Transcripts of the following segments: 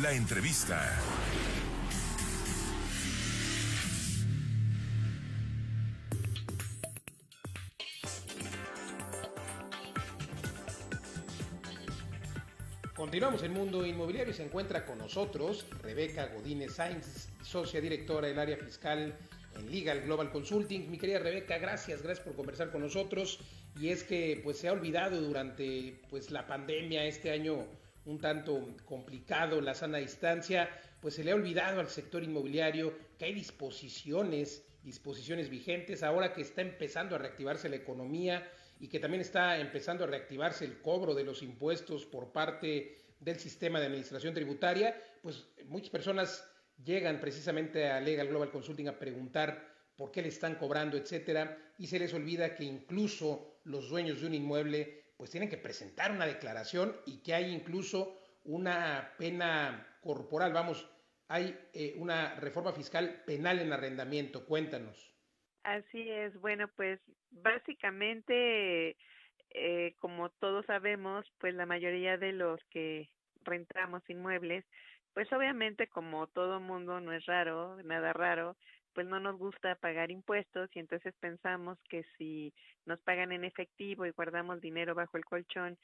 La entrevista. Continuamos en Mundo Inmobiliario y se encuentra con nosotros Rebeca Godínez Sainz, socia directora del área fiscal en Legal Global Consulting. Mi querida Rebeca, gracias por conversar con nosotros. Y es que pues se ha olvidado durante pues la pandemia, este año un tanto complicado, la sana distancia, pues se le ha olvidado al sector inmobiliario que hay disposiciones vigentes ahora que está empezando a reactivarse la economía y que también está empezando a reactivarse el cobro de los impuestos por parte del sistema de administración tributaria. Pues muchas personas llegan precisamente a Legal Global Consulting a preguntar por qué le están cobrando, etcétera, y se les olvida que incluso los dueños de un inmueble pues tienen que presentar una declaración y que hay incluso una pena corporal, vamos, hay una reforma fiscal penal en arrendamiento. Cuéntanos. Así es, bueno, pues básicamente, como todos sabemos, pues la mayoría de los que rentamos inmuebles, pues obviamente como todo mundo no es raro, nada raro, pues no nos gusta pagar impuestos y entonces pensamos que si nos pagan en efectivo y guardamos dinero bajo el colchón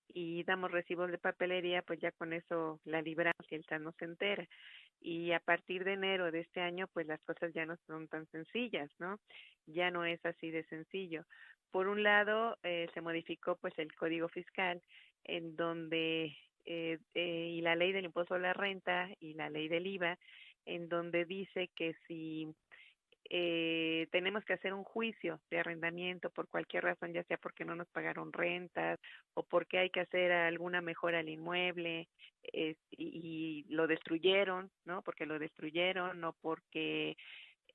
y damos recibos de papelería, pues ya con eso la libramos y el SAT no se entera. Y a partir de enero de este año, pues las cosas ya no son tan sencillas, ¿no? Ya no es así de sencillo. Por un lado, se modificó pues el Código Fiscal, en donde y la ley del impuesto a la renta y la ley del IVA, en donde dice que si tenemos que hacer un juicio de arrendamiento por cualquier razón, ya sea porque no nos pagaron rentas o porque hay que hacer alguna mejora al inmueble y lo destruyeron, ¿no? Porque lo destruyeron o porque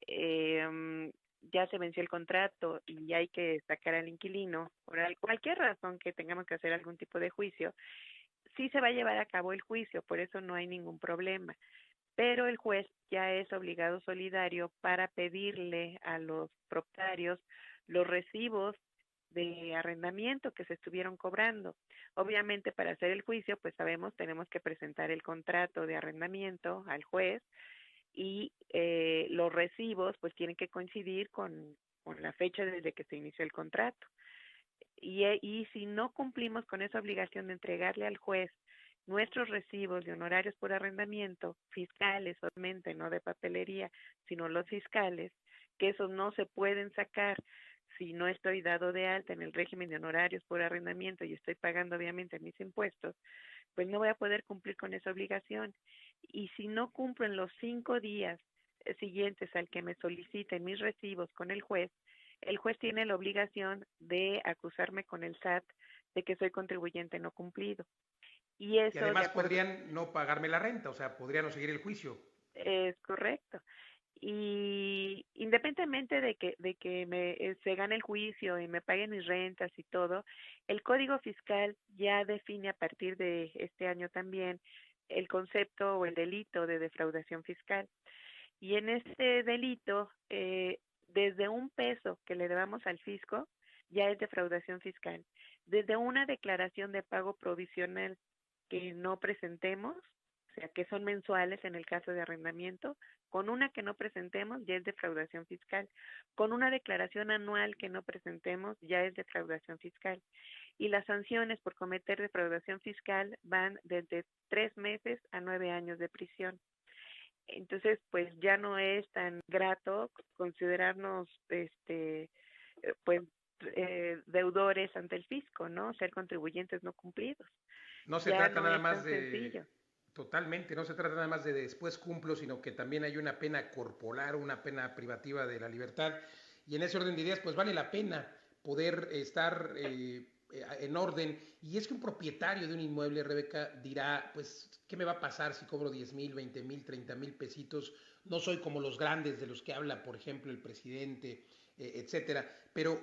ya se venció el contrato y hay que sacar al inquilino, por cualquier razón que tengamos que hacer algún tipo de juicio, sí se va a llevar a cabo el juicio, por eso no hay ningún problema. Pero el juez ya es obligado solidario para pedirle a los propietarios los recibos de arrendamiento que se estuvieron cobrando. Obviamente para hacer el juicio, pues sabemos, tenemos que presentar el contrato de arrendamiento al juez y los recibos pues tienen que coincidir con la fecha desde que se inició el contrato. Y si no cumplimos con esa obligación de entregarle al juez nuestros recibos de honorarios por arrendamiento, fiscales solamente, no de papelería, sino los fiscales, que esos no se pueden sacar si no estoy dado de alta en el régimen de honorarios por arrendamiento y estoy pagando obviamente mis impuestos, pues no voy a poder cumplir con esa obligación. Y si no cumplo en los 5 días siguientes al que me soliciten mis recibos con el juez tiene la obligación de acusarme con el SAT de que soy contribuyente no cumplido. Y Y eso, de además acuerdo, podrían no pagarme la renta, o sea, podrían no seguir el juicio. es correcto. Y independientemente de que se gane el juicio y me paguen mis rentas y todo, el Código Fiscal ya define a partir de este año también el concepto o el delito de defraudación fiscal. Y en este delito, desde un peso que le debamos al fisco, ya es defraudación fiscal. Desde una declaración de pago provisional que no presentemos, o sea, que son mensuales en el caso de arrendamiento, con una que no presentemos ya es defraudación fiscal. Con una declaración anual que no presentemos ya es defraudación fiscal. Y las sanciones por cometer defraudación fiscal van desde 3 meses a 9 años de prisión. Entonces, pues ya no es tan grato considerarnos, pues, deudores ante el fisco, ¿no? Ser contribuyentes no cumplidos. No se Ya trata no nada es más tan sencillo. totalmente, no se trata nada más de después cumplo, sino que también hay una pena corporal, una pena privativa de la libertad. Y en ese orden de ideas, pues vale la pena poder estar en orden. Y es que un propietario de un inmueble, Rebeca, dirá, pues, ¿qué me va a pasar si cobro 10,000, 20,000, 30,000 pesitos? No soy como los grandes de los que habla, por ejemplo, el presidente, etcétera. Pero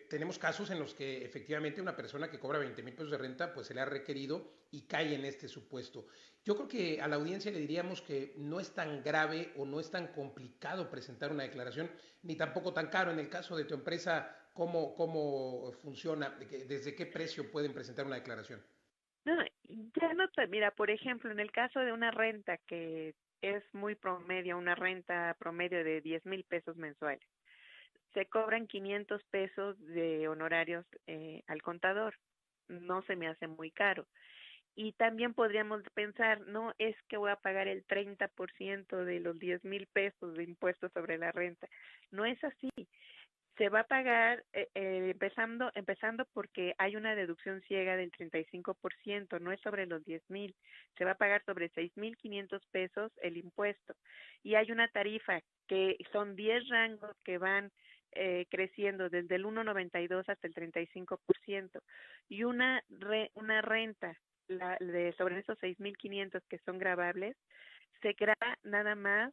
tenemos casos en los que efectivamente una persona que cobra 20,000 pesos de renta, pues se le ha requerido y cae en este supuesto. Yo creo que a la audiencia le diríamos que no es tan grave o no es tan complicado presentar una declaración, ni tampoco tan caro. En el caso de tu empresa, ¿cómo funciona? ¿Desde qué precio pueden presentar una declaración? No, Ya no te, mira, por ejemplo, en el caso de una renta que es muy promedio, una renta promedio de 10,000 pesos mensuales, se cobran 500 pesos de honorarios al contador. No se me hace muy caro. Y también podríamos pensar, no es que voy a pagar el 30% de los 10,000 pesos de impuestos sobre la renta. No es así. Se va a pagar empezando porque hay una deducción ciega del 35%, no es sobre los 10,000, se va a pagar sobre 6,500 pesos el impuesto. Y hay una tarifa que son 10 rangos que van creciendo desde el 1,92 hasta el 35%. Y una renta sobre esos 6,500 que son gravables, se crea nada más,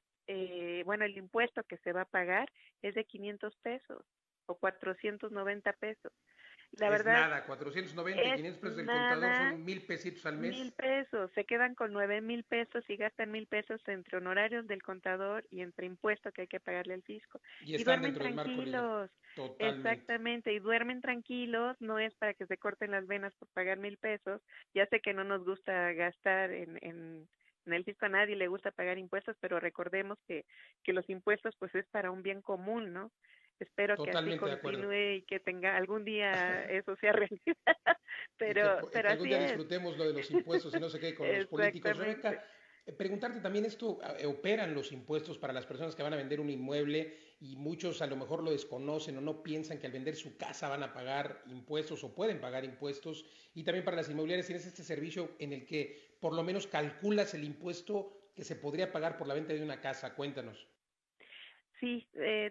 bueno, el impuesto que se va a pagar es de 500 pesos o 490 pesos. La Es verdad, nada, 490 y es 500 pesos del contador nada, son 1,000 pesitos al 1,000 mes. pesos, se quedan con 9,000 pesos y gastan 1,000 pesos entre honorarios del contador y entre impuestos que hay que pagarle al fisco. Y Y están duermen dentro del marco legal. tranquilos, Totalmente. exactamente, y duermen tranquilos, no es para que se corten las venas por pagar 1,000 pesos. Ya sé que no nos gusta gastar en el fisco, a nadie le gusta pagar impuestos, pero recordemos que los impuestos pues es para un bien común, ¿no? Espero que así Totalmente de acuerdo. continúe y que tenga algún día eso sea realidad, Y que, pero que algún así día es. disfrutemos lo de los impuestos y no sé qué con los políticos. Exactamente. Rebeca, preguntarte también esto, ¿operan los impuestos para las personas que van a vender un inmueble y muchos a lo mejor lo desconocen o no piensan que al vender su casa van a pagar impuestos o pueden pagar impuestos? Y también para las inmobiliarias tienes este servicio en el que por lo menos calculas el impuesto que se podría pagar por la venta de una casa. Cuéntanos. Sí,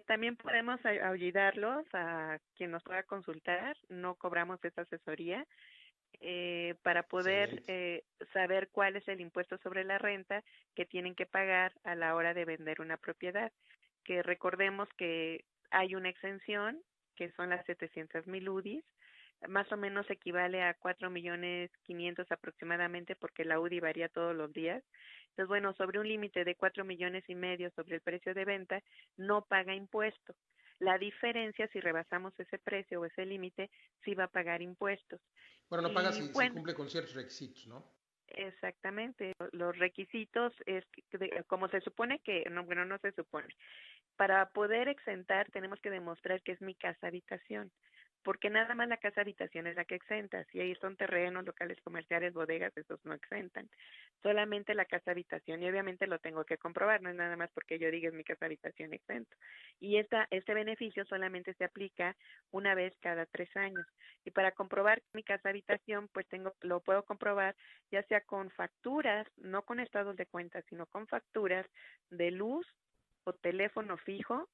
también podemos ayudarlos a quien nos pueda consultar. No cobramos esta asesoría para poder Excelente. saber cuál es el impuesto sobre la renta que tienen que pagar a la hora de vender una propiedad. Que recordemos que hay una exención, que son las 700,000 UDIs, más o menos equivale a 4,500,000 aproximadamente, porque la UDI varía todos los días. Entonces, bueno, sobre un límite de 4,500,000 sobre el precio de venta, no paga impuesto. La diferencia, si rebasamos ese precio o ese límite, sí va a pagar impuestos. Bueno, no paga Y si bueno, cumple con ciertos requisitos, ¿no? exactamente, los requisitos es como se supone que, no, bueno, no se supone. Para poder exentar tenemos que demostrar que es mi casa habitación, porque nada más la casa habitación es la que exenta. Si ahí son terrenos, locales comerciales, bodegas, esos no exentan. Solamente la casa habitación, y obviamente lo tengo que comprobar, no es nada más porque yo diga es mi casa habitación exento. Y este beneficio solamente se aplica una vez cada 3 años. Y para comprobar mi casa habitación, pues lo puedo comprobar ya sea con facturas, no con estados de cuenta, sino con facturas de luz o teléfono fijo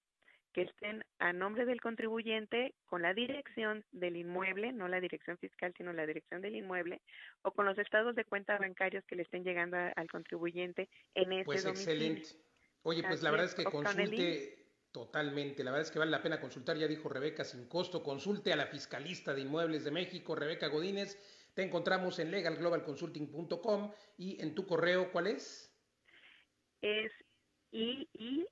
que estén a nombre del contribuyente con la dirección del inmueble, no la dirección fiscal, sino la dirección del inmueble, o con los estados de cuenta bancarios que le estén llegando al contribuyente en ese Pues domicilio. excelente. Oye, pues la Así verdad es, es que o con el INE. consulte totalmente, la verdad es que vale la pena consultar, ya dijo Rebeca, sin costo, consulte a la fiscalista de inmuebles de México, Rebeca Godínez, te encontramos en legalglobalconsulting.com y en tu correo, ¿cuál es? Es iinfi@lgc.com.mx.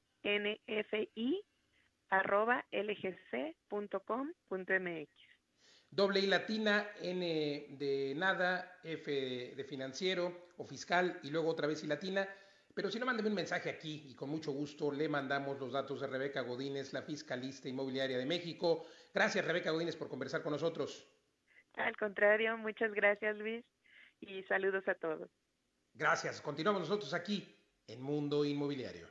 Doble I latina, N de nada, F de financiero o fiscal y luego otra vez I latina. Pero si no, mándeme un mensaje aquí y con mucho gusto le mandamos los datos de Rebeca Godínez, la fiscalista inmobiliaria de México. Gracias, Rebeca Godínez, por conversar con nosotros. Al contrario, muchas gracias, Luis, y saludos a todos. Gracias. Continuamos nosotros aquí en Mundo Inmobiliario.